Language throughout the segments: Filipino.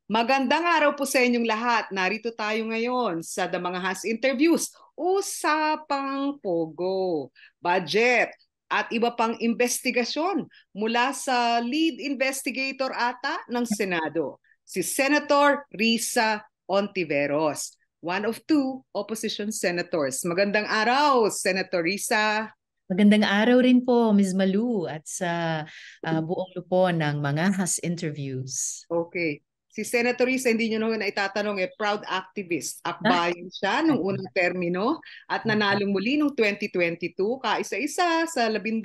Magandang araw po sa inyong lahat. Narito tayo ngayon sa The Mga Has Interviews. Usapang Pogo, budget, at iba pang investigasyon mula sa lead investigator ata ng Senado, si Senator Risa Ontiveros, one of two opposition senators. Magandang araw, Senator Risa. Magandang araw rin po, Ms. Malu, at sa buong lupo ng mga Has Interviews. Okay. Si Senator Risa, hindi nyo naman na itatanong, proud activist. Akbayan siya nung unang termino at nanalo muli nung 2022, kaisa-isa sa 12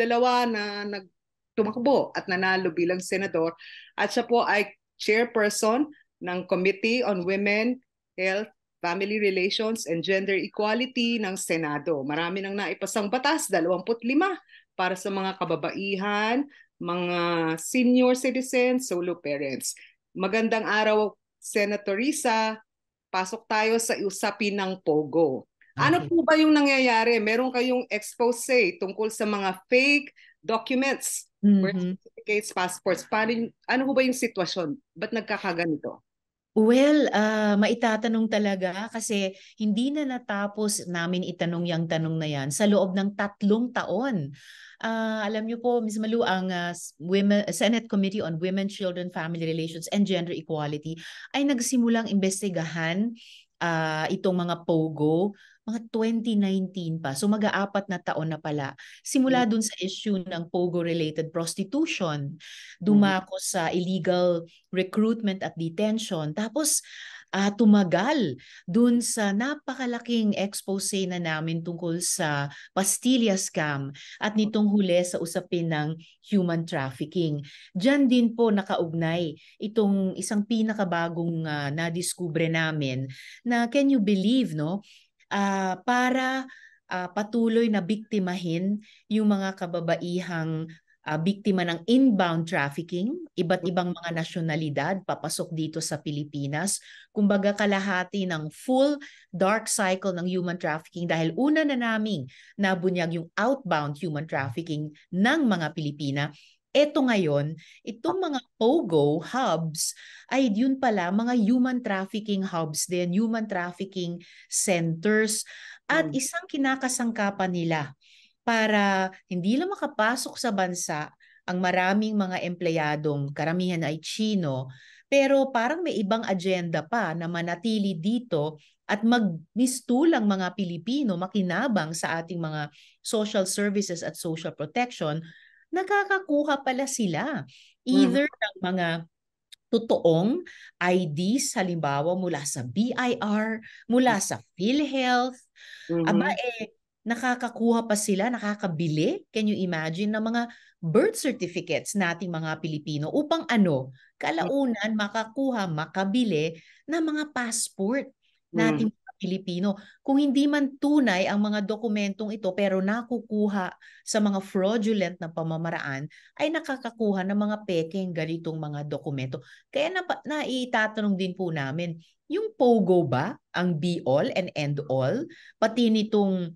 na nagtumakbo at nanalo bilang senador. At siya po ay chairperson ng Committee on Women, Health, Family Relations, and Gender Equality ng Senado. Marami nang naipasang batas, 25 para sa mga kababaihan, mga senior citizens, solo parents. Magandang araw, Senator Risa. Pasok tayo sa usapin ng Pogo. Ano Okay. po ba yung nangyayari? Meron kayong expose tungkol sa mga fake documents, birth certificates, passports. Ano po ba yung sitwasyon? Ba't nagkakaganito? Well, maitatanong talaga kasi hindi na natapos namin itanong yung tanong na yan sa loob ng 3 taon. Alam niyo po, Ms. Malu, ang Senate Committee on Women, Children, Family Relations, and Gender Equality ay nagsimulang imbestigahan itong mga POGO mga 2019 pa. So mag-aapat na taon na pala. Simula dun sa issue ng POGO-related prostitution, dumako sa illegal recruitment at detention. Tapos tumagal dun sa napakalaking expose na namin tungkol sa Pastilla scam at nitong huli sa usapin ng human trafficking. Diyan din po nakaugnay itong isang pinakabagong nadiskubre namin na can you believe, no? Para patuloy na biktimahin yung mga kababaihang biktima ng inbound trafficking, iba't ibang mga nasyonalidad papasok dito sa Pilipinas. Kumbaga kalahati ng full dark cycle ng human trafficking dahil una na naming nabunyag yung outbound human trafficking ng mga Pilipina. Eto ngayon, itong mga POGO hubs ay yun pala mga human trafficking hubs din, human trafficking centers at isang kinakasangkapan nila para hindi lang makapasok sa bansa ang maraming mga empleyadong karamihan ay Chino, pero parang may ibang agenda pa na manatili dito at magmistulang mga Pilipino makinabang sa ating mga social services at social protection, nakakakuha pala sila Mhm. either ng mga totoong IDs, halimbawa mula sa BIR, mula sa PhilHealth. Aba, Mhm. nakakakuha pa sila, nakakabili, can you imagine, ng mga birth certificates nating mga Pilipino upang ano, kalaunan makakuha, makabili ng mga passport Mhm. nating mga Pilipino. Kung hindi man tunay ang mga dokumentong ito pero nakukuha sa mga fraudulent na pamamaraan, ay nakakakuha ng mga pekeng ganitong mga dokumento. Kaya naitatanong din po namin, yung POGO ba ang be all and end all? Pati nitong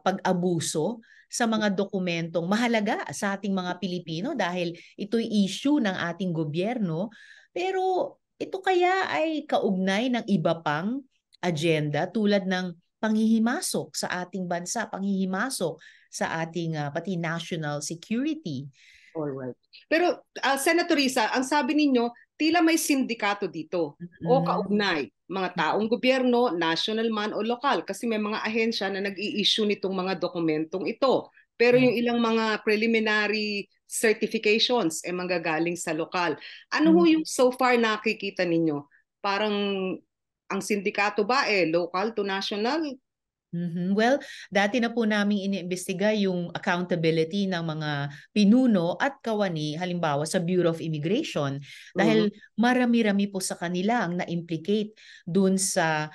pag-abuso sa mga dokumentong mahalaga sa ating mga Pilipino dahil ito'y issue ng ating gobyerno. Pero ito kaya ay kaugnay ng iba pang agenda tulad ng panghihimasok sa ating bansa, panghihimasok sa ating pati national security. Alright. Pero Senator Risa, ang sabi ninyo, tila may sindikato dito o kaugnay, mga taong gobyerno, national man o lokal, kasi may mga ahensya na nag-i-issue nitong mga dokumentong ito. Pero yung ilang mga preliminary certifications ay manggagaling sa lokal. Ano ho yung so far nakikita ninyo? Parang ang sindikato ba local to national? Well, dati na po namin iniimbestiga yung accountability ng mga pinuno at kawani, halimbawa sa Bureau of Immigration, Mhm. dahil marami-rami po sa kanila ang na-implicate dun sa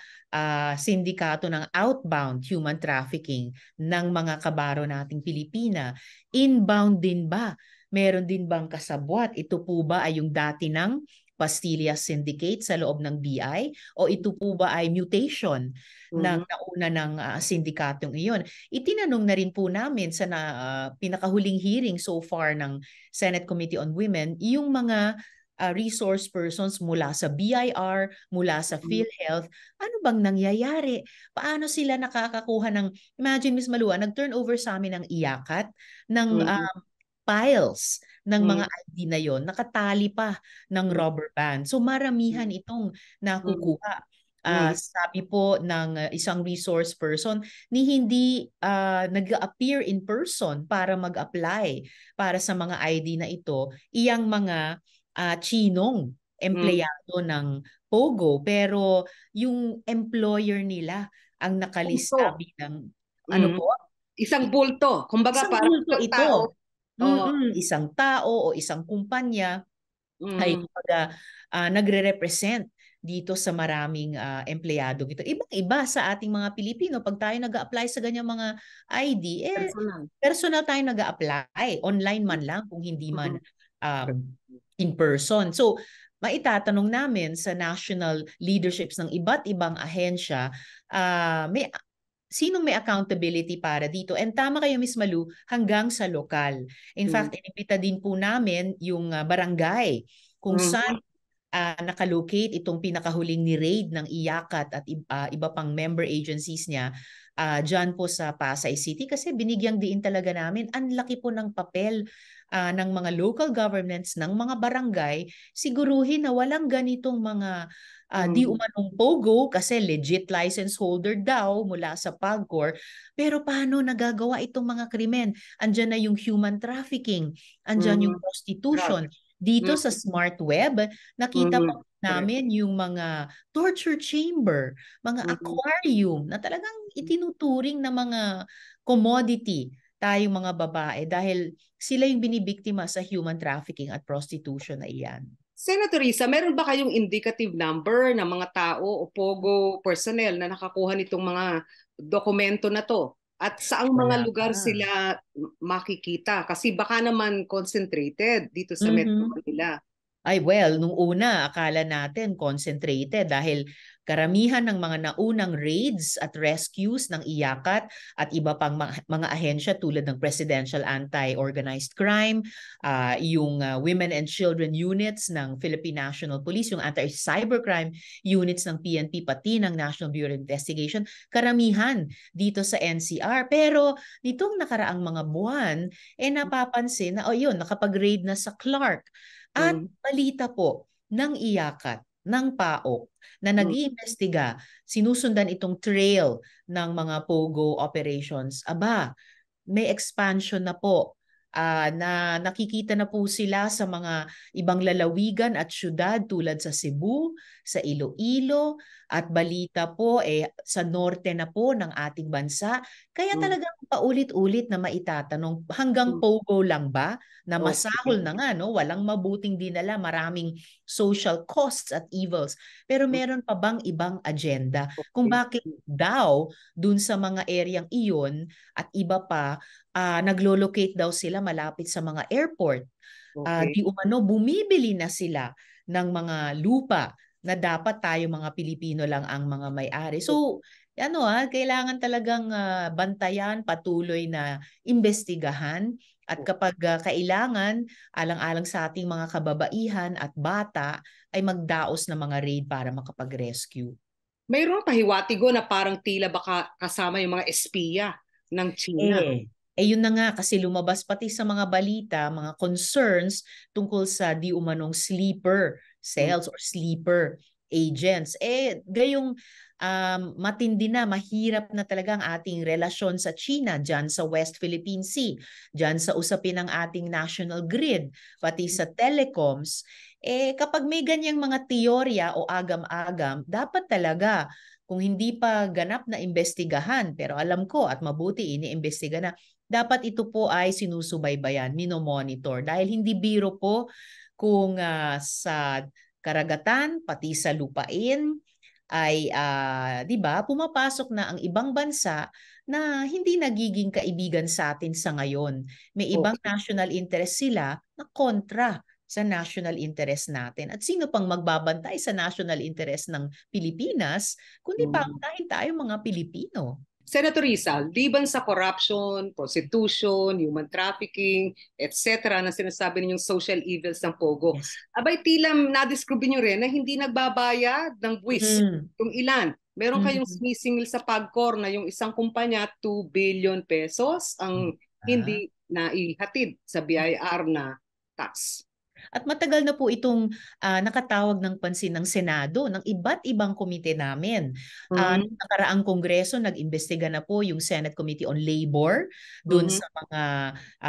sindikato ng outbound human trafficking ng mga kabaro nating Pilipina. Inbound din ba? Meron din bang kasabwat? Ito po ba ay yung dati ng Pastilla Syndicate sa loob ng BI? O ito po ba ay mutation ng Mhm. nauna ng sindikatong iyon? Itinanong na rin po namin sa pinakahuling hearing so far ng Senate Committee on Women yung mga resource persons mula sa BIR, mula sa PhilHealth, ano bang nangyayari? Paano sila nakakakuha ng, imagine Miss Malua, nag-turnover sa amin ng iyakat, ng files ng mga ID na yon, nakatali pa ng rubber band. So maramihan itong nakukuha. Sabi po ng isang resource person ni hindi nag-appear in person para mag-apply para sa mga ID na ito, iyang mga chinong empleyado ng Pogo, pero yung employer nila ang nakalista bilang ano po? Isang bulto. Kumbaga Isang parang bulto isang tao. ito. Isang tao o isang kumpanya ay kumbaga nagre-represent dito sa maraming empleyado ito. Ibang-iba sa ating mga Pilipino. Pag tayo nag-a-apply sa ganyang mga ID, personal tayo nag-a-apply. Online man lang kung hindi man in person. So, maitatanong namin sa national leaderships ng iba't ibang ahensya, sinong may accountability para dito? And tama kayo, Miss Malu, hanggang sa lokal. In fact, inibita din po namin yung barangay kung saan nakalocate itong pinakahuling ni raid ng IACAT at iba pang member agencies niya dyan po sa Pasay City, kasi binigyang diin talaga namin. Ang laki po ng papel ng mga local governments, ng mga barangay, siguruhin na walang ganitong mga di umanong POGO kasi legit license holder daw mula sa PAGCOR. Pero paano nagagawa itong mga krimen? Andyan na yung human trafficking, andyan yung prostitution. Dito sa Smart Web, nakita pa namin yung mga torture chamber, mga aquarium na talagang itinuturing na mga commodity tayong mga babae dahil sila yung binibiktima sa human trafficking at prostitution na iyan. Senator Risa, meron ba kayong indicative number ng mga tao o POGO personnel na nakakuha nitong mga dokumento na to? At saang mga lugar sila makikita? Kasi baka naman concentrated dito sa Metro Manila. Ay, well, nung una, akala natin concentrated dahil karamihan ng mga naunang raids at rescues ng IACAT at iba pang mga ahensya tulad ng Presidential Anti-Organized Crime, yung Women and Children Units ng Philippine National Police, yung Anti-Cybercrime Units ng PNP, pati ng National Bureau of Investigation, karamihan dito sa NCR. Pero nitong nakaraang mga buwan, napapansin na, yun, nakapag-raid na sa Clark. At balita po ng IACAT, ng PAOK, na nag-iimbestiga, sinusundan itong trail ng mga POGO operations. Aba, may expansion na po. Na nakikita na po sila sa mga ibang lalawigan at syudad tulad sa Cebu, sa Iloilo, at balita po sa norte na po ng ating bansa. Kaya talagang paulit-ulit na maitatanong, hanggang POGO lang ba? Na masahol na nga, no? Walang mabuting dinala, maraming social costs at evils. Pero meron pa bang ibang agenda? Kung bakit daw dun sa mga areang iyon at iba pa, naglo-locate daw sila malapit sa mga airport. Di umano, bumibili na sila ng mga lupa na dapat tayo mga Pilipino lang ang mga may-ari. So, kailangan talagang bantayan, patuloy na imbestigahan. At kapag kailangan, alang-alang sa ating mga kababaihan at bata, ay magdaos ng mga raid para makapag-rescue. Mayroon pahiwatigo na parang tila baka kasama yung mga espiya ng China. Yun na nga, kasi lumabas pati sa mga balita, mga concerns tungkol sa di umanong sleeper cells or sleeper agents. Gayong matindi na, mahirap na talaga ang ating relasyon sa China, dyan sa West Philippine Sea, dyan sa usapin ng ating national grid, pati sa telecoms. Kapag may ganyang mga teorya o agam-agam, dapat talaga, kung hindi pa ganap na imbestigahan, pero alam ko at mabuti iniimbestiga na, dapat ito po ay sinusubaybayan, minomonitor. Dahil hindi biro po kung sa karagatan, pati sa lupain, ay, di ba, pumapasok na ang ibang bansa na hindi nagiging kaibigan sa atin sa ngayon. May ibang national interest sila na kontra sa national interest natin. At sino pang magbabantay sa national interest ng Pilipinas, kundi pangunahin tayo mga Pilipino. Senator Risa, liban sa corruption, prostitution, human trafficking, etc. na sinasabi ninyong social evils ng Pogo, Yes. abay tila na-describe nyo rin na hindi nagbabayad ng buwis yung ilan. Meron kayong sumisingil sa PAGCOR na yung isang kumpanya, 2 billion pesos ang hindi naihatid sa BIR na tax. At matagal na po itong nakatawag ng pansin ng Senado, ng iba't ibang komite namin. Noong nakaraang Kongreso, nag-imbestiga na po yung Senate Committee on Labor doon sa mga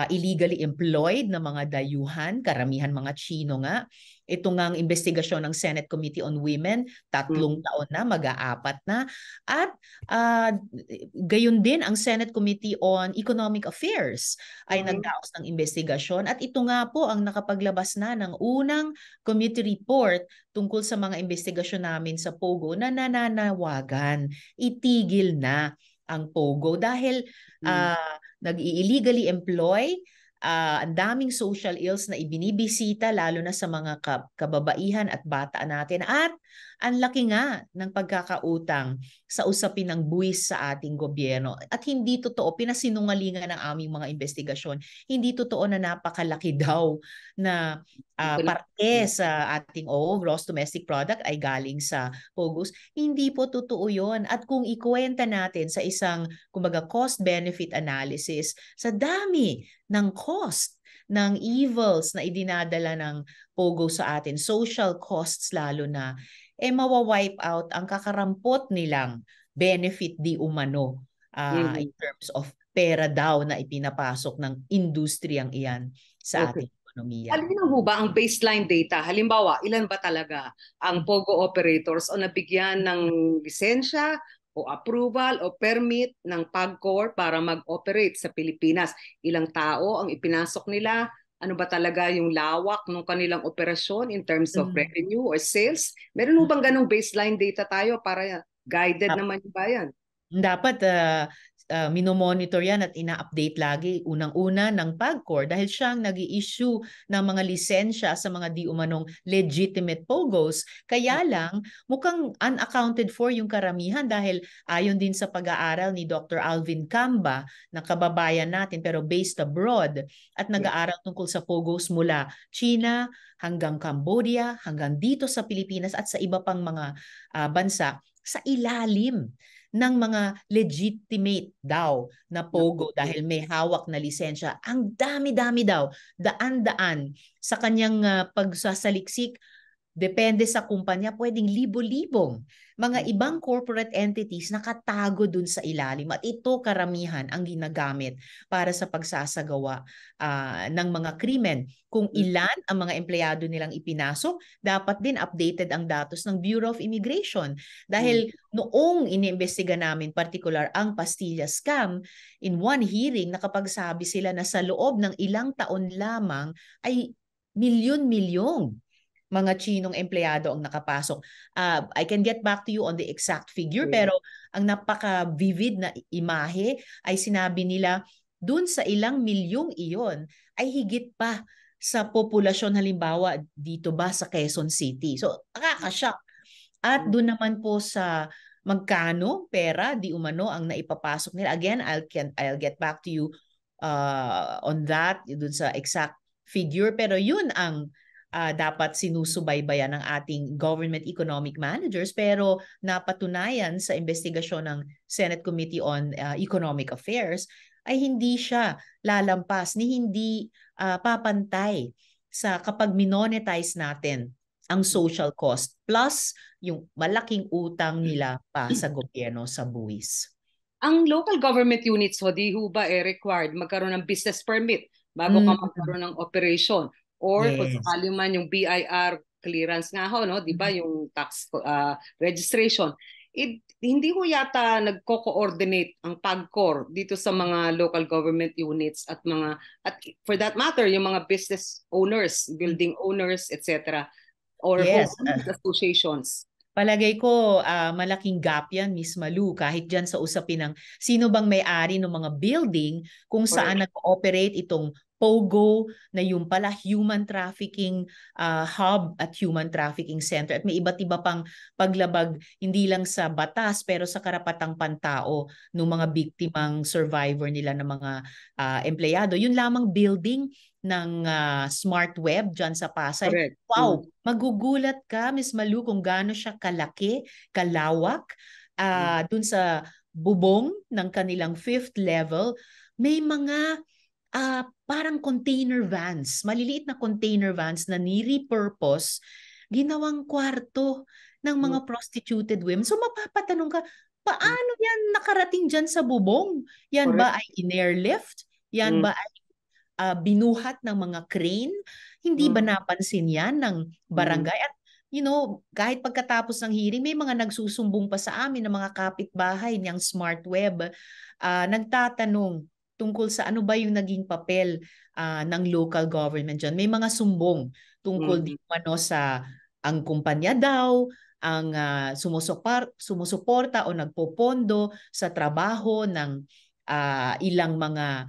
illegally employed na mga dayuhan, karamihan mga Chino nga. Ito nga ang investigasyon ng Senate Committee on Women, 3 taon na, mag-aapat na. At gayon din ang Senate Committee on Economic Affairs ay nagdaos ng investigasyon. At ito nga po ang nakapaglabas na ng unang committee report tungkol sa mga investigasyon namin sa Pogo na nananawagan. Itigil na ang Pogo dahil nag-illegally employ, ang daming social ills na ibinibisita lalo na sa mga kababaihan at bata natin, at ang laki nga ng pagkakautang sa usapin ng buwis sa ating gobyerno. At hindi totoo, pinasinungalingan ng aming mga investigasyon, hindi totoo na napakalaki daw na parte sa ating gross domestic product ay galing sa Pogos. Hindi po totoo yon. At kung ikuwenta natin sa isang kumbaga cost-benefit analysis, sa dami ng cost ng evils na idinadala ng Pogo sa atin, social costs lalo na, mawawipe out ang kakarampot nilang benefit di umano in terms of pera daw na ipinapasok ng industriyang iyan sa ating ekonomiya. Alin ho ba ang baseline data? Halimbawa, ilan ba talaga ang Pogo operators o nabigyan ng lisensya o approval o permit ng PAGCOR para mag-operate sa Pilipinas? Ilang tao ang ipinasok nila? Ano ba talaga yung lawak ng kanilang operasyon in terms of revenue or sales? Meron ho bang ganong baseline data tayo para guided naman yung bayan? Dapat minomonitor yan at ina-update lagi unang-una ng PAGCOR dahil siyang nag-i-issue ng mga lisensya sa mga di umanong legitimate Pogos. Kaya lang, mukhang unaccounted for yung karamihan dahil ayon din sa pag-aaral ni Dr. Alvin Camba na kababayan natin pero based abroad at nag-aaral tungkol sa Pogos mula China hanggang Cambodia, hanggang dito sa Pilipinas at sa iba pang mga bansa, sa ilalim ng mga legitimate daw na Pogo dahil may hawak na lisensya. Ang dami-dami daw, daan-daan sa kanyang pagsasaliksik. Depende sa kumpanya, pwedeng libo-libong mga ibang corporate entities nakatago dun sa ilalim. At ito karamihan ang ginagamit para sa pagsasagawa ng mga krimen. Kung ilan ang mga empleyado nilang ipinasok, dapat din updated ang datos ng Bureau of Immigration. Dahil noong iniimbestiga namin particular ang Pastilla scam, in one hearing, nakapagsabi sila na sa loob ng ilang taon lamang ay milyon-milyong mga Chinong empleyado ang nakapasok. I can get back to you on the exact figure, pero ang napaka-vivid na imahe ay sinabi nila dun sa ilang milyong iyon ay higit pa sa populasyon halimbawa dito ba sa Quezon City. So, nakaka-shock. At dun naman po sa magkano pera di umano ang naipapasok nila. Again, I'll get back to you on that, dun sa exact figure, pero yun ang dapat sinusubaybayan ng ating government economic managers, pero napatunayan sa investigasyon ng Senate Committee on Economic Affairs ay hindi siya lalampas ni hindi papantay sa kapag minonetize natin ang social cost plus yung malaking utang nila pa sa gobyerno sa buwis. Ang local government units ho, di ho ba required magkaroon ng business permit bago ka magkaroon ng operation? Or kung sakali man yung BIR clearance nga ho, no? Di ba yung tax registration? Hindi ho yata nagko-coordinate ang PAGCOR dito sa mga local government units at for that matter, yung mga business owners, building owners, etc. or homeowners associations. Palagay ko malaking gap yan, Miss Malu, kahit dyan sa usapin ng sino bang may-ari ng mga building kung saan nag-ooperate itong POGO na yung pala human trafficking hub at human trafficking center. At may iba't iba pang paglabag hindi lang sa batas pero sa karapatang pantao ng mga biktimang survivor nila ng mga empleyado. Yun lamang building ng Smart Web dyan sa Pasay. Correct. Wow, magugulat ka, Miss Malu, kung gaano siya kalaki, kalawak. Dun sa bubong ng kanilang 5th level, may mga parang container vans, maliliit na container vans na nire-purpose, ginawang kwarto ng mga prostituted women. So mapapatanong ka, paano yan nakarating dyan sa bubong? Yan Correct. ba ay in-airlift? Yan ba ay binuhat ng mga crane? Hindi ba napansin yan ng barangay? At kahit pagkatapos ng hearing, may mga nagsusumbong pa sa amin ng mga kapitbahay niyang Smart Web, nagtatanong tungkol sa ano ba yung naging papel ng local government dyan. May mga sumbong tungkol di sa ang kumpanya daw, ang sumusuporta o nagpopondo sa trabaho ng ilang mga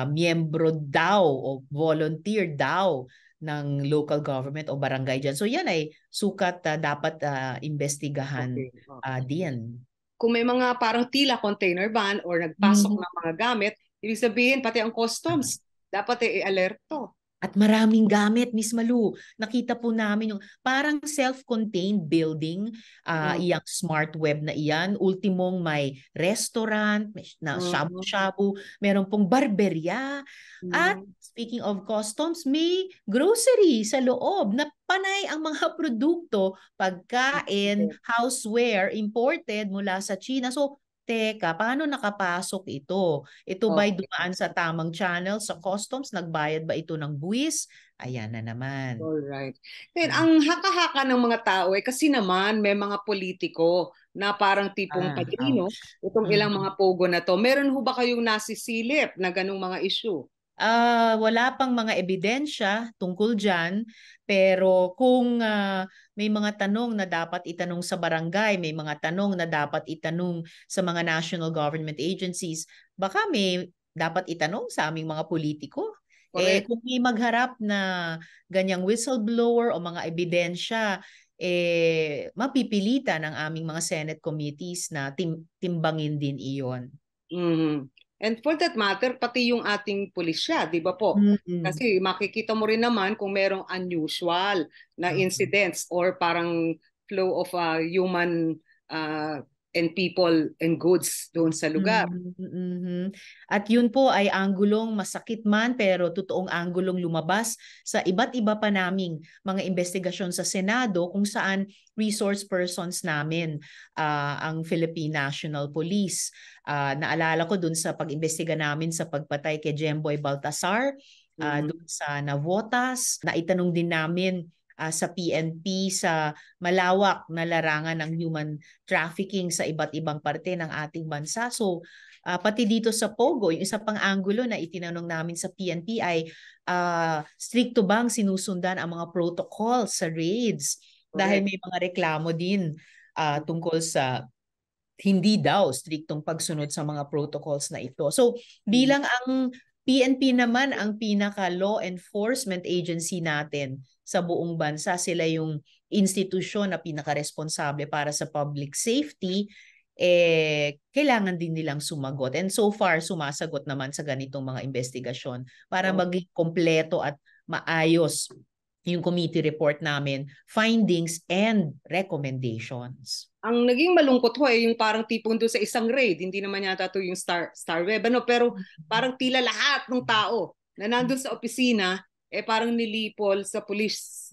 miyembro daw o volunteer daw ng local government o barangay dyan. So yan ay sukat dapat investigahan diyan. Kung may mga parang tila container van or nagpasok ng mga gamit, ibig sabihin pati ang customs dapat i-alerto. At maraming gamit, Miss Malu. Nakita po namin yung parang self-contained building, iyang Smart Web na iyan. Ultimong may restaurant, may na shabu-shabu, meron pong barberya. At speaking of customs, may grocery sa loob na panay ang mga produkto, pagkain, houseware, imported mula sa China. So, teka, paano nakapasok ito? Ito ba'y dumaan sa tamang channel, sa customs? Nagbayad ba ito ng buwis? Ayan na naman. Alright. Then, ang haka-haka ng mga tao kasi naman may mga politiko na parang tipong padrino, itong ilang mga pogo na to. Meron ho ba kayong nasisilip na ganung mga issue? Wala pang mga ebidensya tungkol dyan, pero kung may mga tanong na dapat itanong sa barangay, may mga tanong na dapat itanong sa mga national government agencies, baka may dapat itanong sa aming mga politiko. Kung may magharap na ganyang whistleblower o mga ebidensya, mapipilitan ng aming mga Senate committees na timbangin din iyon. And for that matter, pati yung ating pulisya, di ba po? Kasi makikita mo rin naman kung merong unusual na incidents or parang flow of human and people and goods doon sa lugar. At yun po ay anggulong masakit man pero totoong anggulong lumabas sa iba't iba pa naming mga investigasyon sa Senado kung saan resource persons namin ang Philippine National Police. Naalala ko dun sa pag-imbestiga namin sa pagpatay kay Jemboy Baltasar, dun sa Navotas, naitanong din namin sa PNP sa malawak na larangan ng human trafficking sa iba't ibang parte ng ating bansa. So pati dito sa POGO, yung isa pang anggulo na itinanong namin sa PNP ay stricto bang sinusundan ang mga protocol sa raids? Dahil may mga reklamo din tungkol sa hindi daw striktong pagsunod sa mga protocols na ito. So bilang ang PNP naman ang pinaka law enforcement agency natin sa buong bansa, sila yung institusyon na pinaka-responsable para sa public safety, kailangan din nilang sumagot. And so far, sumasagot naman sa ganitong mga investigasyon para maging kompleto at maayos yung committee report namin, findings and recommendations. Ang naging malungkot ho ay yung parang tipong doon sa isang raid, hindi naman yata ito yung Star Web, pero parang tila lahat ng tao na nandun sa opisina, parang nilipol sa police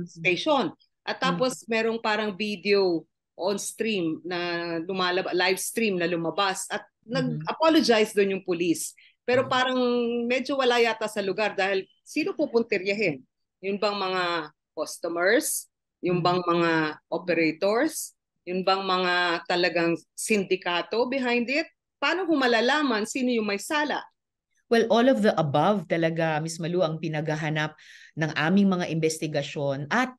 station. At tapos merong parang video on stream na live stream na lumabas at nag-apologize doon yung police. Pero parang medyo wala yata sa lugar dahil sino pupuntiryahin? Yun bang mga customers? Yung bang mga operators? Yun bang mga talagang sindikato behind it? Paano kung malalaman sino yung may sala? Well, all of the above talaga, Ms. Malu, ang pinaghahanap ng aming mga investigasyon at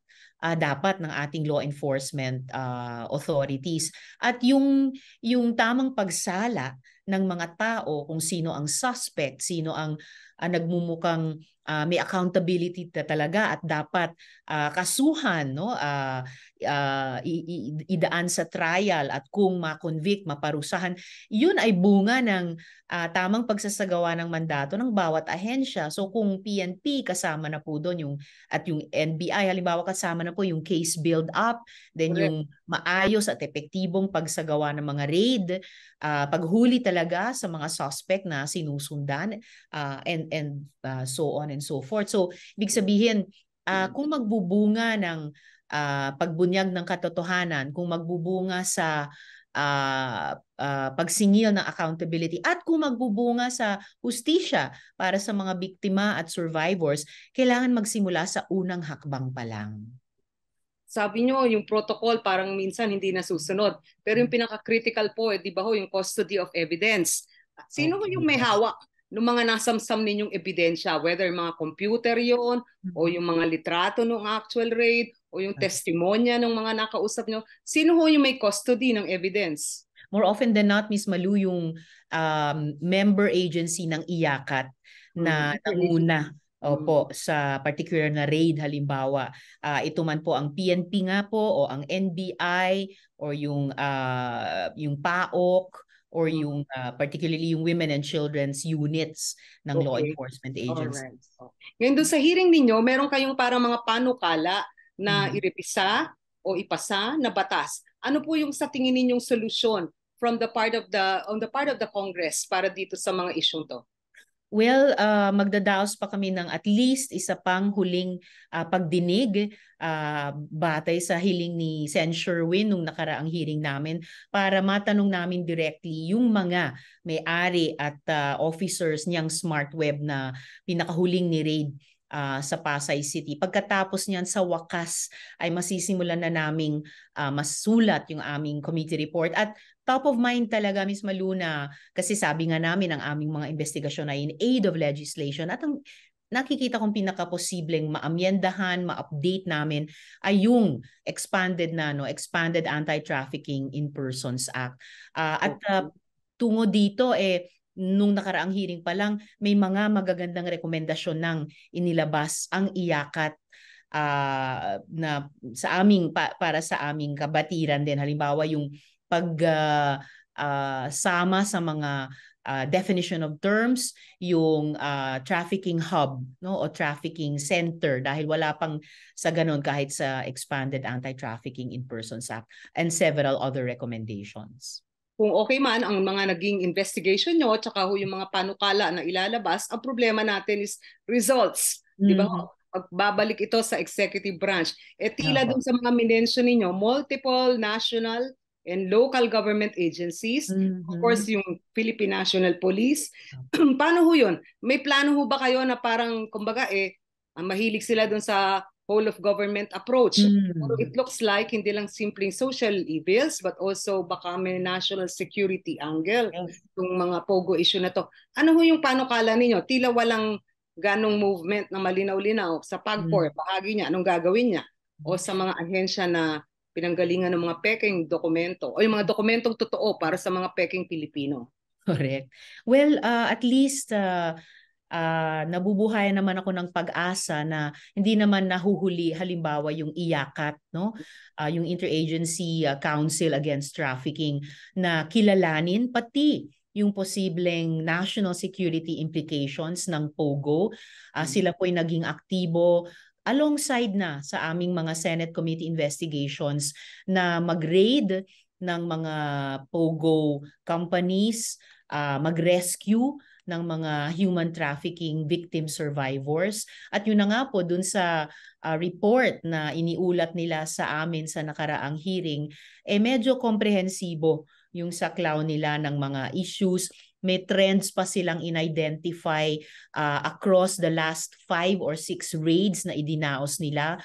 dapat ng ating law enforcement authorities. At yung tamang pagsala ng mga tao kung sino ang suspect, sino ang nagmumukhang may accountability talaga at dapat kasuhan, no? Idaan sa trial at kung ma-convict, maparusahan, yun ay bunga ng tamang pagsasagawa ng mandato ng bawat ahensya. So kung PNP kasama na po doon at yung NBI halimbawa kasama na po yung case build up, then Correct. yung maayos at epektibong pagsagawa ng mga raid, paghuli talaga sa mga suspect na sinusundan, and so on and so forth. So ibig sabihin, kung magbubunga ng pagbunyag ng katotohanan, kung magbubunga sa pagsingil ng accountability at kung magbubunga sa hustisya para sa mga biktima at survivors, kailangan magsimula sa unang hakbang pa lang. Sabi nyo, yung protocol parang minsan hindi nasusunod. Pero yung pinaka-critical po, di ba ho, yung custody of evidence. Sino ho yung may hawak ng mga nasamsam ninyong ebidensya? Whether mga computer yon o yung mga litrato ng actual raid o yung testimonya ng mga nakausap nyo. Sino ho yung may custody ng evidence? More often than not, Miss Malu, yung member agency ng IACAT na nanguna. Opo, sa particular na raid halimbawa, ito man po ang PNP nga po o ang NBI or yung PAOK or yung particularly yung women and children's units ng law enforcement agencies. Alright. Ngayon doon sa hearing ninyo, meron kayong parang mga panukala na irepisa o ipasa na batas. Ano po yung sa tingin ninyong solusyon from the part of the Congress para dito sa mga isyung to? Well, magdadaos pa kami ng at least isa pang huling pagdinig batay sa hiling ni Sen. Sherwin nung nakaraang hearing namin para matanong namin directly yung mga may-ari at officers niyang smart web na pinakahuling ni raid sa Pasay City. Pagkatapos niyan sa wakas ay masisimulan na naming masulat yung aming committee report at top of mind talaga, Ms. Maluna, kasi sabi nga namin ang aming mga investigasyon ay in aid of legislation at ang nakikita kong pinakaposibleng maamyendahan, ma-update namin ay yung expanded Anti-Trafficking in Persons Act. Tungo dito nung nakaraang hearing pa lang, may mga magagandang rekomendasyon ng inilabas ang IACAT na sa aming para sa aming kabatiran din. Halimbawa yung sama sa mga definition of terms, yung trafficking hub, no, o trafficking center dahil wala pang sa ganun kahit sa expanded Anti-Trafficking in Persons Act and several other recommendations. Kung okay man ang mga naging investigation nyo at saka yung mga panukala na ilalabas, ang problema natin is results. Di ba? Pagbabalik ito sa executive branch. Tila dun sa mga minention ninyo, multiple national and local government agencies, of course yung Philippine National Police. Paano ho yun? May plano ho ba kayo na parang, kumbaga mahilig sila dun sa whole of government approach? Pero it looks like hindi lang simpleng social evils but also baka may national security angle yung mga pogo issue na to. Ano ho yung panukala ninyo? Tila walang ganong movement na malinaw-linaw sa PAGCOR, bahagi niya, anong gagawin niya? O sa mga ahensya na pinanggalingan ng mga peking dokumento o yung mga dokumentong totoo para sa mga peking Pilipino. Correct. Well, at least nabubuhayan naman ako ng pag-asa na hindi naman nahuhuli halimbawa yung IACAT, no? Yung Interagency Council Against Trafficking na kilalanin pati yung posibleng national security implications ng POGO. Sila po ay naging aktibo alongside na sa aming mga Senate Committee investigations na mag-raid ng mga POGO companies, mag-rescue ng mga human trafficking victim survivors. At yun na nga po dun sa report na iniulat nila sa amin sa nakaraang hearing, medyo komprehensibo yung saklaw nila ng mga issues. May trends pa silang in-identify across the last 5 or 6 raids na idinaos nila.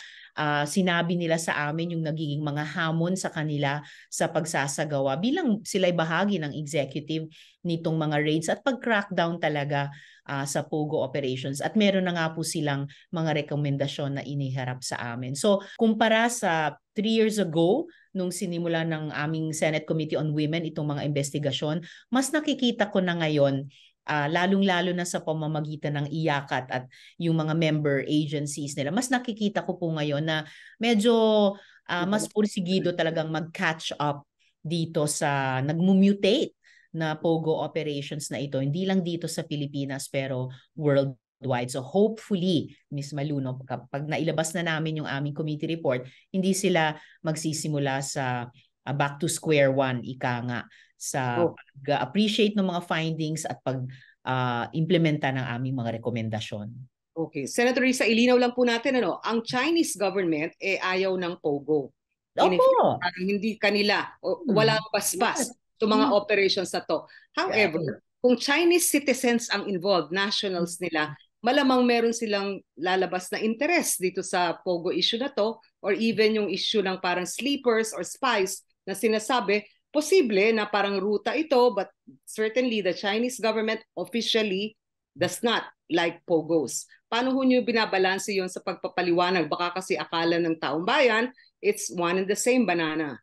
Sinabi nila sa amin yung nagiging mga hamon sa kanila sa pagsasagawa bilang sila'y bahagi ng executive nitong mga raids at pag-crackdown talaga sa POGO operations. At meron na nga po silang mga rekomendasyon na iniharap sa amin. So kumpara sa 3 years ago, nung sinimula ng aming Senate Committee on Women itong mga investigasyon, mas nakikita ko na ngayon lalong-lalo na sa pamamagitan ng IACAT at yung mga member agencies nila. Mas nakikita ko po ngayon na medyo mas pursigido talagang mag-catch up dito sa nag-mutate na POGO operations na ito. Hindi lang dito sa Pilipinas pero worldwide. So hopefully, Ms. Maluno, kapag nailabas na namin yung aming committee report, hindi sila magsisimula sa back to square one, ika nga, sa pag-appreciate ng mga findings at pag-implementa ng aming mga rekomendasyon. Okay. Senator Risa, ilinaw lang po natin, ang Chinese government ayaw ng POGO. Opo. Hindi kanila, walang basbas sa mga operations na to. However, kung Chinese citizens ang involved, nationals nila, malamang meron silang lalabas na interest dito sa POGO issue na to, or even yung issue ng parang sleepers or spies na sinasabi, posible na parang ruta ito, but certainly the Chinese government officially does not like POGOs. Paano ho nyo binabalanse yun sa pagpapaliwanag? Baka kasi akala ng taong bayan, it's one and the same banana.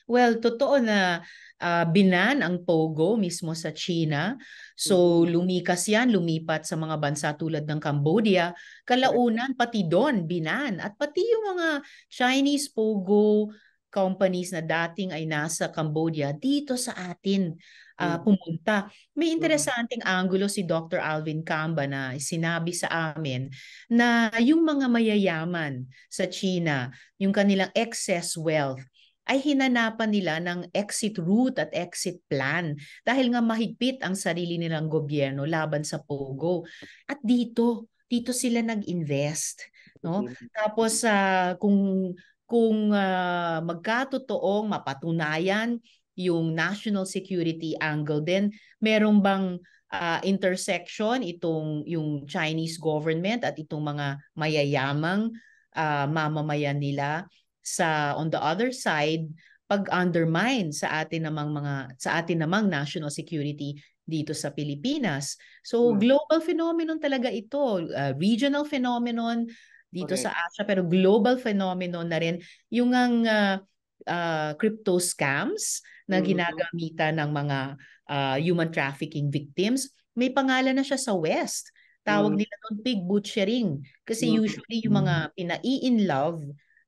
Well, totoo na binan ang POGO mismo sa China. So lumikas yan, lumipat sa mga bansa tulad ng Cambodia. Kalaunan, pati doon, binan. At pati yung mga Chinese POGO companies na dating ay nasa Cambodia, dito sa atin pumunta. May interesanting anggulo si Dr. Alvin Camba na sinabi sa amin na yung mga mayayaman sa China, yung kanilang excess wealth, ay hinanapan nila ng exit route at exit plan dahil nga mahigpit ang sarili nilang gobyerno laban sa POGO. At dito sila nag-invest, no? Tapos kung magkatotoong mapatunayan yung national security angle din, merong bang intersection yung Chinese government at itong mga mayayamang mamamayan nila on the other side, pag-undermine sa atin namang national security dito sa Pilipinas. So global phenomenon talaga ito, regional phenomenon dito sa Asia, pero global phenomenon na rin yung crypto scams na ginagamitan ng mga human trafficking victims. May pangalan na siya sa West. Tawag nila doon pig butchering. Kasi usually yung mga pinai-in-love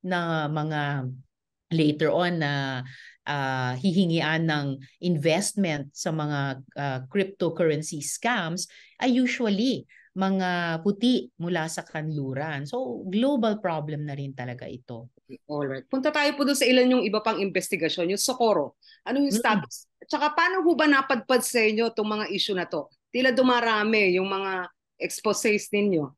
na mga later on na hihingian ng investment sa mga cryptocurrency scams ay usually mga puti mula sa kanluran. So global problem na rin talaga ito. Alright. Punta tayo po doon sa ilan yung iba pang investigasyon, yung Socorro. Ano yung status? Tsaka paano ho ba napadpad sa inyo itong mga issue na to? Tila dumarami yung mga exposés ninyo.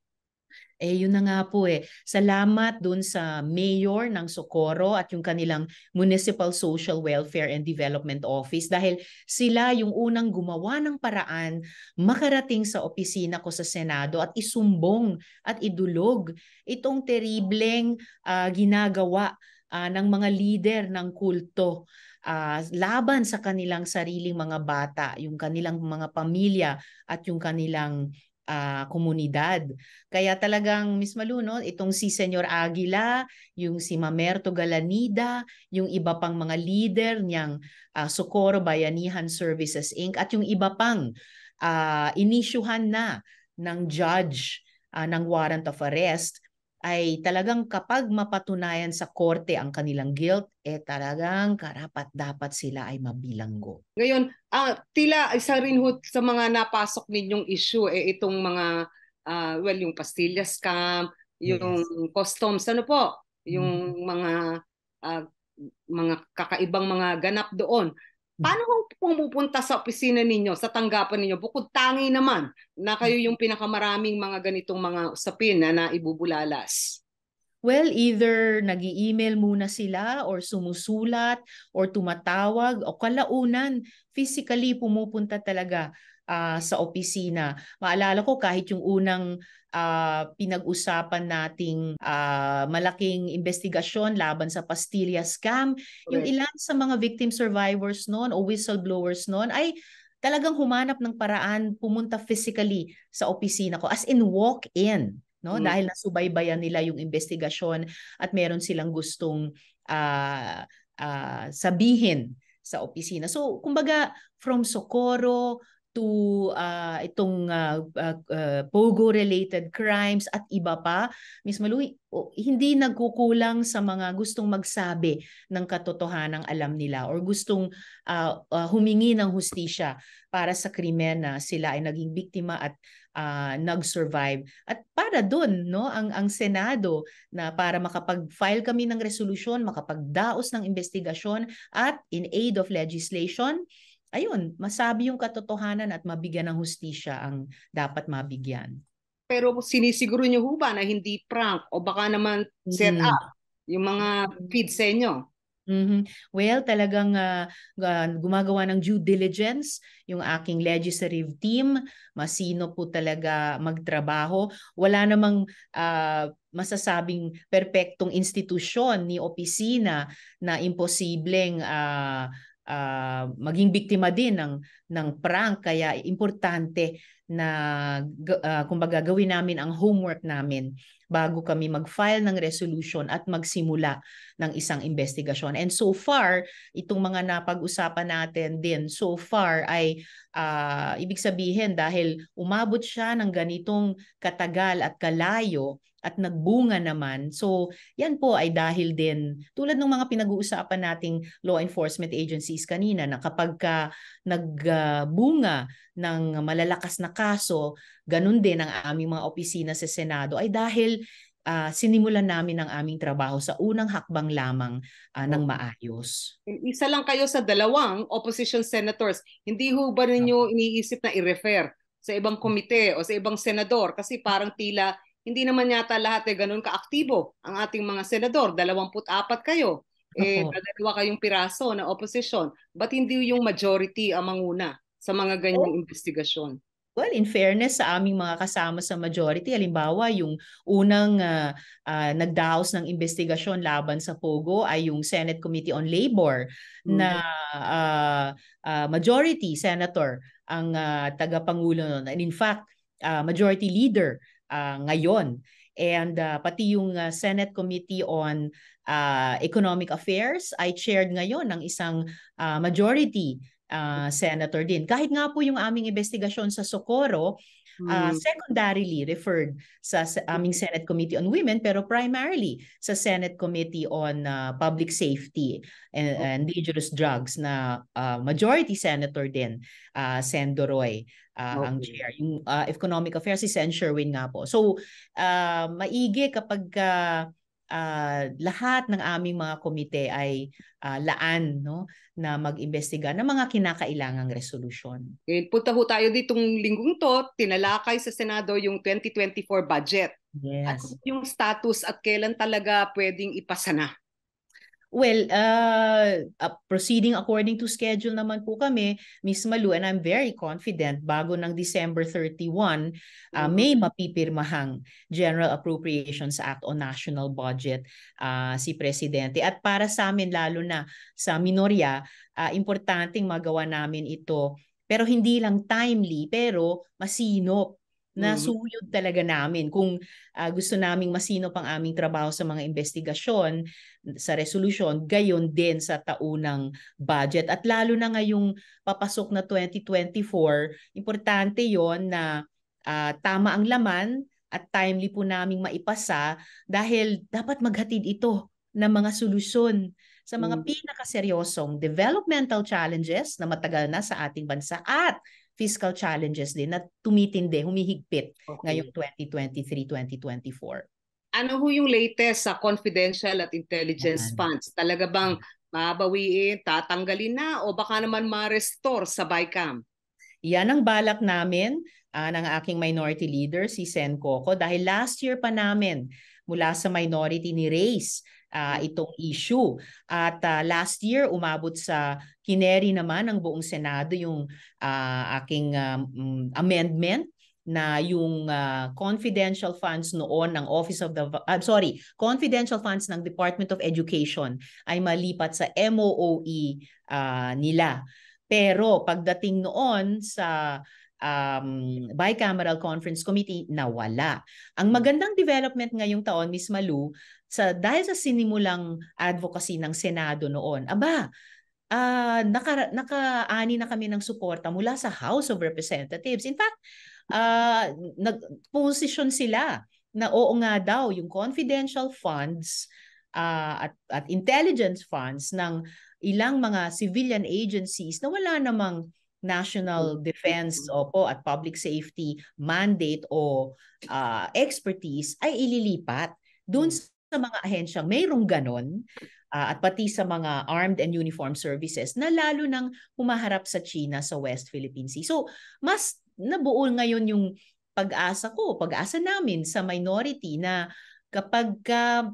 Yun na nga po Salamat dun sa mayor ng Socorro at yung kanilang Municipal Social Welfare and Development Office dahil sila yung unang gumawa ng paraan makarating sa opisina ko sa Senado at isumbong at idulog itong teribleng ginagawa ng mga lider ng kulto laban sa kanilang sariling mga bata, yung kanilang mga pamilya at yung kanilang komunidad. Kaya talagang Miss Maluno, itong si Senyor Aguila, yung si Mamerto Galanida, yung iba pang mga leader niyang Socorro Bayanihan Services Inc. at yung iba pang inisyuhan na ng judge ng warrant of arrest ay talagang kapag mapatunayan sa korte ang kanilang guilt, talagang karapat-dapat sila ay mabilanggo. Ngayon, tila isa rin ho sa mga napasok ninyong issue itong mga, yung pastilla scam, yung customs, ano po, yung mga kakaibang mga ganap doon. Paano kung pumupunta sa opisina ninyo, sa tanggapan ninyo, bukod tangi naman na kayo yung pinakamaraming mga ganitong mga usapin na naibubulalas? Well, either nag-i-email muna sila or sumusulat or tumatawag o kalaunan physically pumupunta talaga sa opisina. Maalala ko kahit yung unang pinag-usapan nating malaking investigasyon laban sa pastilla scam, yung ilan sa mga victim survivors noon o whistleblowers noon ay talagang humanap ng paraan pumunta physically sa opisina ko as in walk-in. No? Dahil nasubaybayan nila yung investigasyon at meron silang gustong sabihin sa opisina. So, kumbaga, from Socorro to itong Pogo-related crimes at iba pa, Ms. Malu, hindi nagkukulang sa mga gustong magsabi ng katotohanang alam nila or gustong humingi ng hustisya para sa krimen na sila ay naging biktima at nag-survive. At para doon, no, ang Senado na para makapag-file kami ng resolusyon, makapagdaos ng investigasyon at in aid of legislation, ayun, masabi yung katotohanan at mabigyan ng hustisya ang dapat mabigyan. Pero sinisiguro niyo ho ba na hindi prank o baka naman set up yung mga feeds sa inyo? Well, talagang gumagawa ng due diligence yung aking legislative team. Masino po talaga magtrabaho. Wala namang masasabing perpektong institusyon ni opisina na imposibleng maging biktima din ng prank. Kaya importante na kumbaga gawin namin ang homework namin bago kami mag-file ng resolution at magsimula ng isang investigasyon. And so far, itong mga napag-usapan natin din so far ay ibig sabihin dahil umabot siya ng ganitong katagal at kalayo at nagbunga naman. So yan po ay dahil din tulad ng mga pinag-uusapan nating law enforcement agencies kanina na kapag nagbunga ng malalakas na kaso, ganun din ang aming mga opisina sa Senado ay dahil sinimulan namin ang aming trabaho sa unang hakbang lamang ng maayos. Isa lang kayo sa dalawang opposition senators. Hindi ho ba ninyo iniisip na i-refer sa ibang komite o sa ibang senador? Kasi parang tila hindi naman yata lahat ganun kaaktibo ang ating mga senador. 24 kayo. Dalawa kayong piraso na opposition. Ba't hindi yung majority ang manguna sa mga ganyang investigasyon? Well, in fairness sa aming mga kasama sa majority, halimbawa yung unang nagdaos ng investigasyon laban sa Pogo ay yung Senate Committee on Labor na majority senator ang tagapangulo nun. And in fact, majority leader ngayon. And pati yung Senate Committee on Economic Affairs ay chaired ngayon ng isang majority senator din. Kahit nga po yung aming investigasyon sa Socorro, secondarily referred sa aming Senate Committee on Women, pero primarily sa Senate Committee on Public Safety and Dangerous Drugs na majority senator din, Sen. Doroy, ang chair. Yung Economic Affairs si Sen. Sherwin nga po. So, maigi kapag lahat ng aming mga komite ay laan, no, na mag-imbestiga ng mga kinakailangang resolusyon. Punta ho tayo ditong linggong to, tinalakay sa Senado yung 2024 budget. Yes. At yung status at kailan talaga pwedeng ipasa na? Well, proceeding according to schedule naman po kami, Ms. Malu, and I'm very confident bago ng December 31, may mapipirmahang General Appropriations Act o National Budget si Presidente. At para sa amin, lalo na sa minorya, importanteng magawa namin ito. Pero hindi lang timely, pero masinop. Nasuyod talaga namin. Kung gusto naming masinop ang aming trabaho sa mga investigasyon, sa resolusyon, gayon din sa taunang budget. At lalo na ngayong papasok na 2024, importante yon na tama ang laman at timely po naming maipasa dahil dapat maghatid ito ng mga solusyon sa mga pinakaseryosong developmental challenges na matagal na sa ating bansa at fiscal challenges din na tumitindi, humihigpit ngayong 2023-2024. Ano ho yung latest sa confidential at intelligence funds? Talaga bang mabawiin, tatanggalin na o baka naman ma-restore sa BICAM? Yan ang balak namin ng aking minority leader, si Sen. Coco, dahil last year pa namin mula sa minority ni Race itong issue. At last year, umabot sa kineri naman ng buong Senado yung aking amendment na yung confidential funds noon ng Office of the confidential funds ng Department of Education ay malipat sa MOOE nila. Pero pagdating noon sa Bicameral Conference Committee, nawala. Ang magandang development ngayong taon, Ms. Malu, dahil sa sinimulang advocacy ng Senado noon, naka-ani na kami ng suporta mula sa House of Representatives. In fact, nag-position sila na oo nga daw yung confidential funds at intelligence funds ng ilang mga civilian agencies na wala namang national defense at public safety mandate o expertise ay ililipat doon sa mga ahensyang mayroong ganon. At pati sa mga armed and uniformed services na lalo nang humaharap sa China sa West Philippine Sea. So, mas nabuo ngayon yung pag-asa namin sa minority na kapag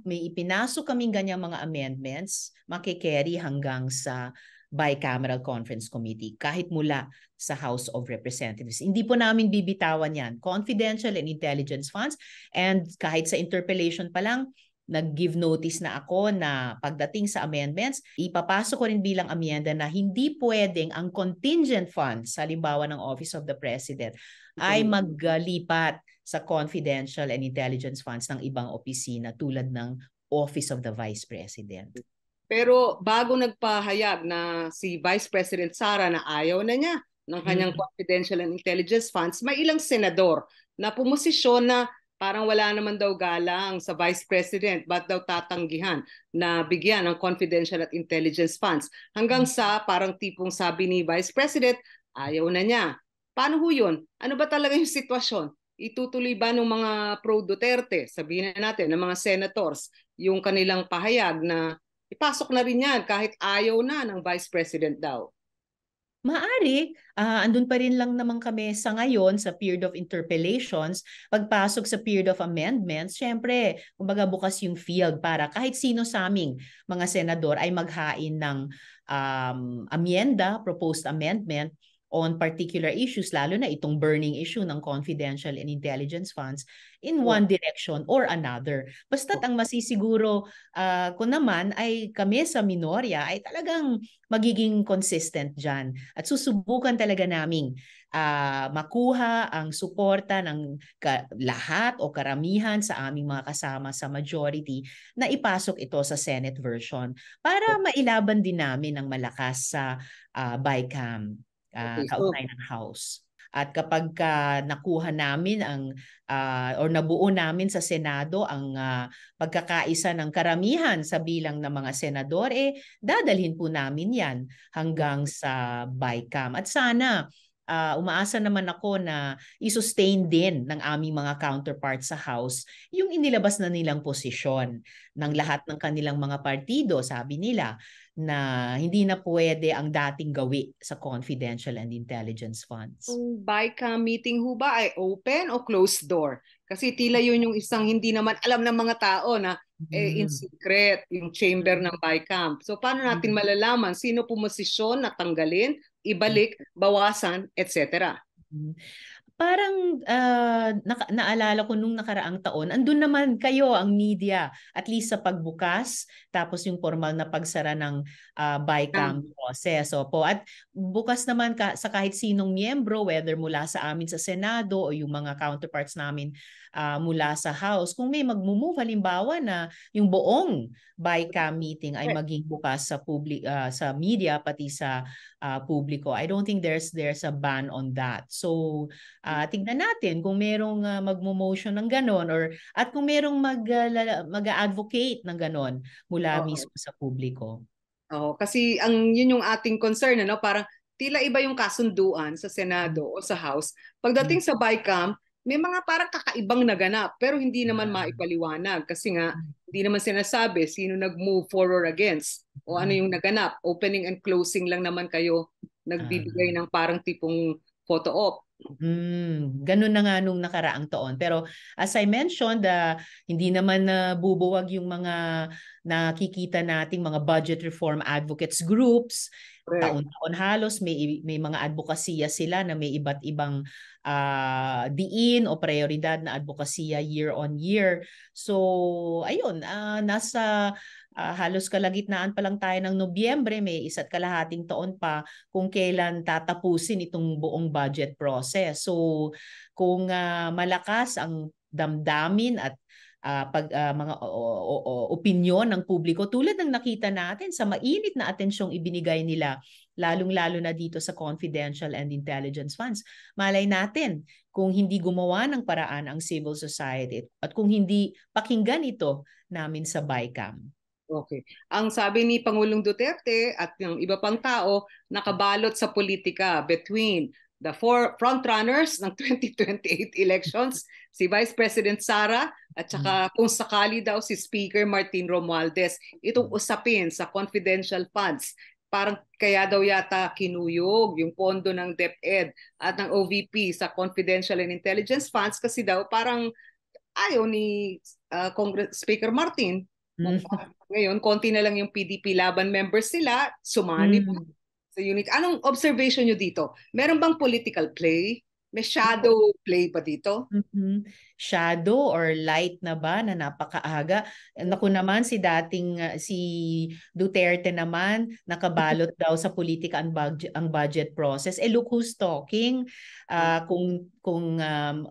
may ipinasok kaming ganyang mga amendments, makikerry hanggang sa bicameral conference committee, kahit mula sa House of Representatives. Hindi po namin bibitawan yan. Confidential and intelligence funds, and kahit sa interpellation pa lang, nag-give notice na ako na pagdating sa amendments, ipapasok ko rin bilang amyenda na hindi pwedeng ang contingent funds, halimbawa ng Office of the President, ay maglipat sa confidential and intelligence funds ng ibang opisina tulad ng Office of the Vice President. Pero bago nagpahayag na si Vice President Sara na ayaw na niya ng kanyang confidential and intelligence funds, may ilang senador na pumosisyon na parang wala naman daw galang sa Vice President, ba't daw tatanggihan na bigyan ng confidential at intelligence funds? Hanggang sa parang tipong sabi ni Vice President, ayaw na niya. Paano ho yun? Ano ba talaga yung sitwasyon? Itutuloy ba ng mga pro-Duterte, sabihin na natin, ng mga senators, yung kanilang pahayag na ipasok na rin yan kahit ayaw na ng Vice President daw? Maari, andun pa rin lang naman kami sa ngayon sa period of interpellations. Pagpasok sa period of amendments, syempre, kumbaga bukas yung field para kahit sino sa aming mga senador ay maghain ng proposed amendment on particular issues, lalo na itong burning issue ng confidential and intelligence funds in one direction or another. Basta't ang masisiguro ko naman ay kami sa minorya ay talagang magiging consistent dyan. At susubukan talaga naming makuha ang suporta ng lahat o karamihan sa aming mga kasama sa majority na ipasok ito sa Senate version para mailaban din namin ng malakas sa BICAM. Kaugnay ng House. At kapag nakuha namin or nabuo namin sa Senado ang pagkakaisa ng karamihan sa bilang ng mga senador, dadalhin po namin yan hanggang sa BICAM. At sana umaasa naman ako na i-sustain din ng aming mga counterparts sa House yung inilabas na nilang posisyon ng lahat ng kanilang mga partido, sabi nila, na hindi na pwede ang dating gawi sa confidential and intelligence funds. Ang BICAM meeting ho ba ay open o closed door? Kasi tila yun yung isang hindi naman alam ng mga tao na in secret yung chamber ng BICAM. So paano natin malalaman sino pumosisyon na tanggalin, ibalik, bawasan, etc.? Parang naalala ko nung nakaraang taon, andun naman kayo ang media, at least sa pagbukas, tapos yung formal na pagsara ng BICAM process. At bukas naman sa kahit sinong miyembro, whether mula sa amin sa Senado o yung mga counterparts namin mula sa House, kung may mag-move halimbawa na yung buong BICAM meeting ay maging bukas sa sa media pati sa publiko, I don't think there's a ban on that. So tingnan natin kung merong magmo-motion ng ganon at kung merong mag-advocate ng ganon mula mismo sa publiko. Kasi yun yung ating concern, parang tila iba yung kasunduan sa Senado o sa House. Pagdating sa BICAM, may mga parang kakaibang naganap pero hindi naman maipaliwanag kasi nga hindi naman sinasabi sino nag-move for or against o ano yung naganap. Opening and closing lang naman kayo nagbibigay ng parang tipong photo-op. Ganun na nga nung nakaraang taon. Pero as I mentioned, hindi naman bubuwag yung mga nakikita nating mga budget reform advocates groups. Taon-taon halos may mga advokasya sila na may iba't ibang diin o prioridad na advokasya year on year. So ayun, nasa halos kalagitnaan pa lang tayo ng Nobyembre, may 1.5 taon pa kung kailan tatapusin itong buong budget process. So kung malakas ang damdamin at mga opinyon ng publiko tulad ng nakita natin sa mainit na atensyong ibinigay nila lalong-lalo na dito sa confidential and intelligence funds. Malay natin kung hindi gumawa ng paraan ang civil society at kung hindi pakinggan ito namin sa BICAM. Okay. Ang sabi ni Pangulong Duterte at ng iba pang tao, nakabalot sa politika between the four frontrunners ng 2028 elections, si Vice President Sara at saka kung sakali daw si Speaker Martin Romualdez. Itong usapin sa confidential funds, parang kaya daw yata kinuyog yung pondo ng DepEd at ng OVP sa confidential and intelligence funds kasi daw parang ayaw ni Speaker Martin. Ngayon, konti na lang yung PDP laban members sila, sumali pa sa unit. Anong observation nyo dito? Meron bang political play? May shadow play pa dito? Shadow or light na ba na napakaaga? Naku naman si Duterte naman nakabalot daw sa politika ang budget process. Look who's talking. Kung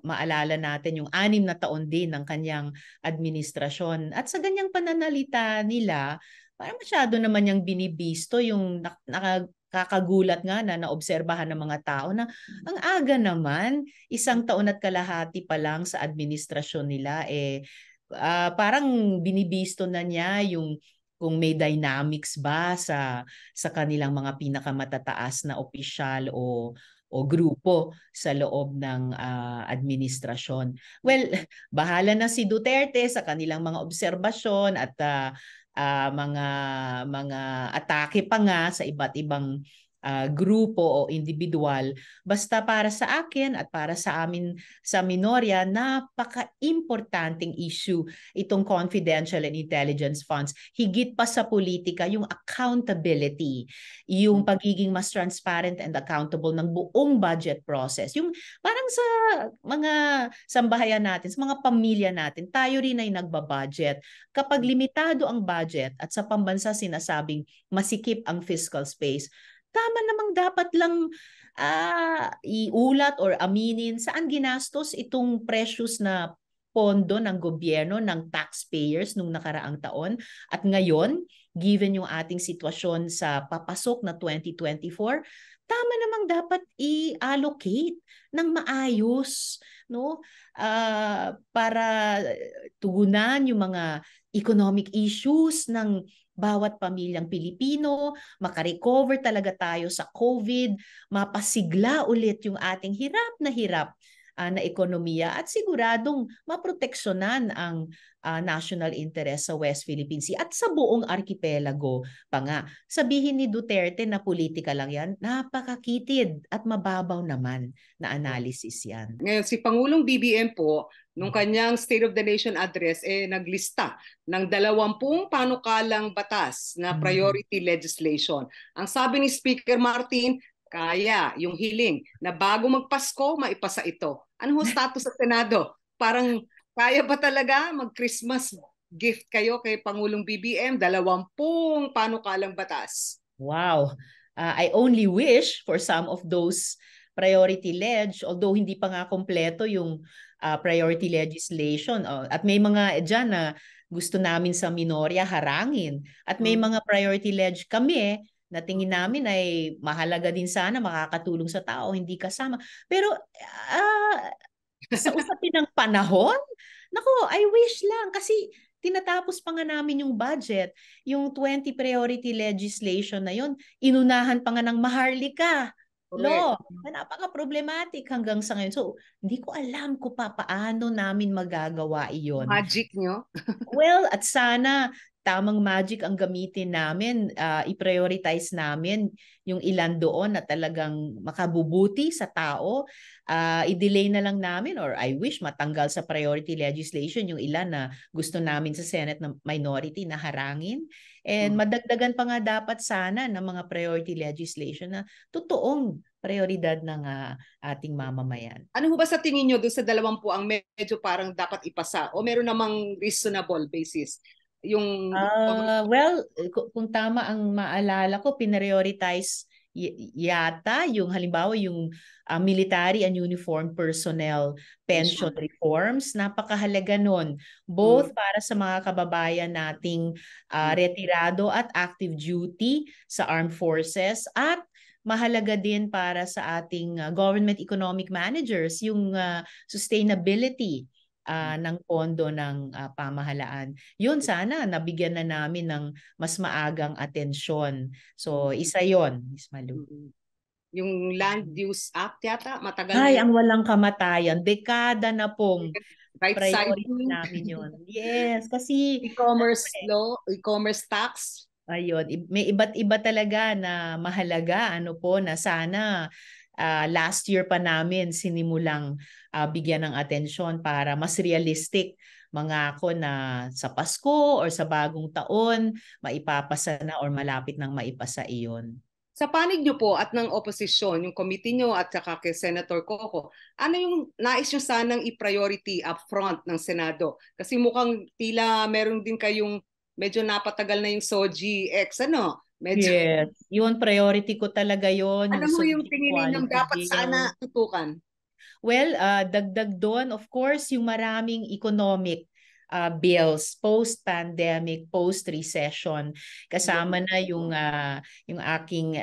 maalala natin yung 6 na taon din ng kanyang administrasyon. At sa ganyang pananalita nila, parang masyado naman yung binibisto yung kakagulat nga na naobserbahan ng mga tao na ang aga naman, 1 taon at kalahati pa lang sa administrasyon nila, parang binibisto na niya yung kung may dynamics ba sa kanilang mga pinakamatataas na opisyal o grupo sa loob ng administrasyon. Well, bahala na si Duterte sa kanilang mga obserbasyon at mga atake pa nga sa iba't ibang grupo o individual. Basta para sa akin at para sa amin sa Minorya, napaka-importanting issue itong confidential and intelligence funds. Higit pa sa politika, yung accountability, yung pagiging mas transparent and accountable ng buong budget process. Yung parang sa mga sambahayan natin, sa mga pamilya natin, tayo rin ay nagbabudget. Kapag limitado ang budget at sa pambansa sinasabing masikip ang fiscal space, tama namang dapat lang iulat or aminin saan ginastos itong precious na pondo ng gobyerno, ng taxpayers nung nakaraang taon. At ngayon, given yung ating sitwasyon sa papasok na 2024, tama namang dapat i-allocate ng maayos, no? Para tugunan yung mga economic issues ng bawat pamilyang Pilipino, makarecover talaga tayo sa COVID, mapasigla ulit yung ating hirap na ekonomiya at siguradong maproteksyonan ang national interest sa West Philippine Sea at sa buong arkipelago pa nga. Sabihin ni Duterte na politika lang yan, napakakitid at mababaw naman na analysis yan. Ngayon, si Pangulong BBM po, nung kanyang State of the Nation address, naglista ng 20 panukalang batas na priority legislation. Ang sabi ni Speaker Martin, kaya yung hiling na bago magpasko, maipasa ito. Ano ho status sa Senado? Parang kaya ba talaga mag-Christmas gift kayo kay Pangulong BBM? 20 panukalang batas. Wow. I only wish for some of those priority ledge, although hindi pa nga kompleto yung priority legislation. At may mga dyan na gusto namin sa Minorya harangin. At may mga priority ledge kami na tingin namin ay mahalaga din sana, makakatulong sa tao, hindi kasama. Pero sa usapin ng panahon, nako, I wish lang kasi tinatapos pa nga namin yung budget. Yung 20 priority legislation na yun, inunahan pa nga ng Maharlika law na napaka-problematic hanggang sa ngayon. So, hindi ko alam kung paano namin magagawa iyon. Magic nyo? Well, at sana tamang magic ang gamitin namin, i-prioritize namin yung ilan doon na talagang makabubuti sa tao. I-delay na lang namin or I wish matanggal sa priority legislation yung ilan na gusto namin sa Senate na minority na harangin. And madagdagan pa nga dapat sana ng mga priority legislation na totoong prioridad ng ating mamamayan. Ano ba sa tingin nyo doon sa 20 ang medyo parang dapat ipasa o meron namang reasonable basis? Well, kung tama ang maalala ko, pinrioritize yata yung halimbawa yung military and uniformed personnel pension reforms. Napakahalaga nun, both para sa mga kababayan nating retirado at active duty sa armed forces, at mahalaga din para sa ating government economic managers, yung sustainability ng pondo ng pamahalaan. Yun, sana nabigyan na namin ng mas maagang atensyon. So, isa yon, Miss Malu. Yung Land Use Act yata, matagal na Ay, yun. ang walang kamatayan. Dekada na pong Right priority side namin yun. Yes, kasi e-commerce law, e-commerce tax. ayun, may iba't iba talaga na mahalaga, ano po, na sana last year pa namin sinimulang bigyan ng atensyon para mas realistic mangako na sa Pasko or sa bagong taon, maipapasa na or malapit nang maipasa iyon. Sa panig nyo po at ng oposisyon, yung committee nyo at saka kay Senator Coco, ano yung nais nyo sanang i-priority up front ng Senado? Kasi mukhang tila meron din kayong medyo napatagal na yung SOGI-X, ano? Medyo, Yes, yun, priority ko talaga yun, ano yung mo yung Social tingin ninyong Equality dapat Bill. sana tutukan? Well, dagdag doon, of course, yung maraming economic bills post-pandemic, post-recession. Kasama na yung aking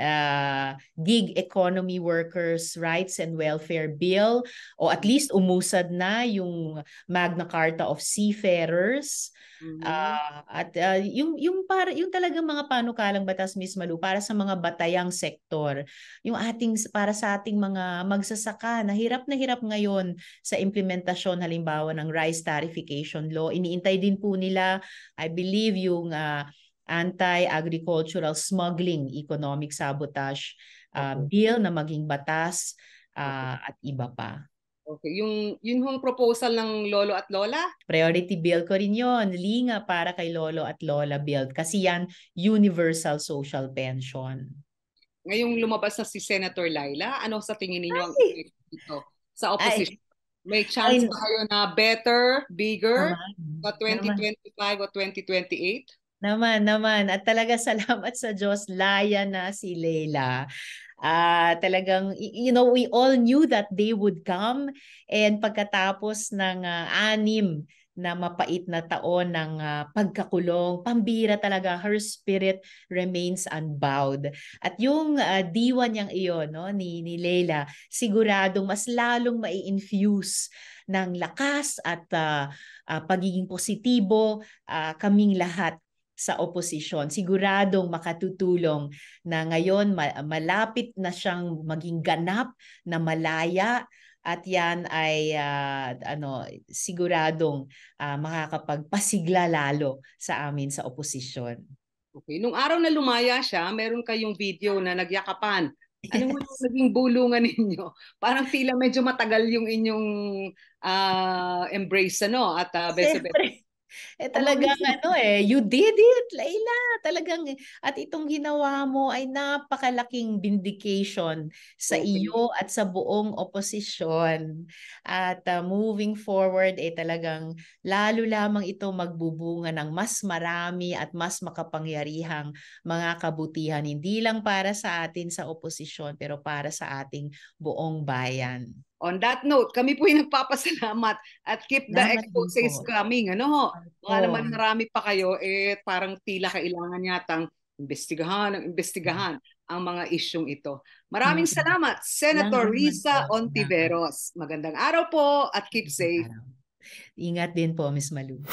gig economy workers rights and welfare bill, o at least umusad na yung Magna Carta of Seafarers. At yung talagang mga panukalang batas, Miss Malu, para sa mga batayang sektor, yung para sa ating mga magsasaka na hirap ngayon sa implementasyon halimbawa ng rice tariffication law. Iniintay din po nila, I believe, yung anti-agricultural smuggling, economic sabotage bill na maging batas, at iba pa. Okay, yung hong proposal ng lolo at lola? Priority bill ko rin yun. Linga para kay lolo at lola bill. Kasi yan, universal social pension. Ngayong lumabas na si Senator Laila, ano sa tingin ninyo ang Ay! effect dito sa opposition? Ay, May chance ay, ba kayo na better, bigger naman, sa naman. 2025 o 2028? Naman. At talaga salamat sa Diyos, laya na si Leila. Talagang, we all knew that day would come, and pagkatapos ng 6 na mapait na taon ng pagkakulong, pambira talaga, her spirit remains unbowed. At yung diwa niyang iyon, no, ni Leila, siguradong mas lalong mai-infuse ng lakas at pagiging positibo kaming lahat sa oposisyon. Siguradong makatutulong na ngayon malapit na siyang maging ganap na malaya, at yan ay siguradong makakapagpasigla lalo sa amin sa oposisyon. Okay. Nung araw na lumaya siya, meron kayong video na nagyakapan. Ano mo yung Yes. naging bulungan ninyo? Parang tila medyo matagal yung inyong embrace, ano? At bese-bese. Siyempre. Talagang you did it, Layla. Talagang, at itong ginawa mo ay napakalaking vindication sa Okay. iyo at sa buong oposisyon. At moving forward, talagang lalo lamang ito magbubunga ng mas marami at mas makapangyarihang mga kabutihan, hindi lang para sa atin sa oposisyon, pero para sa ating buong bayan. On that note, kami po yung nagpapasalamat at keep the Salamat din exposés po. coming. Ano ho? Mga Oh, naman marami pa kayo, parang tila kailangan yatang imbestigahan ang mga isyong ito. Maraming salamat, walang Senator anuman po. Risa Salamat. Ontiveros. Magandang araw po at keep safe. Ingat din po, Miss Malu.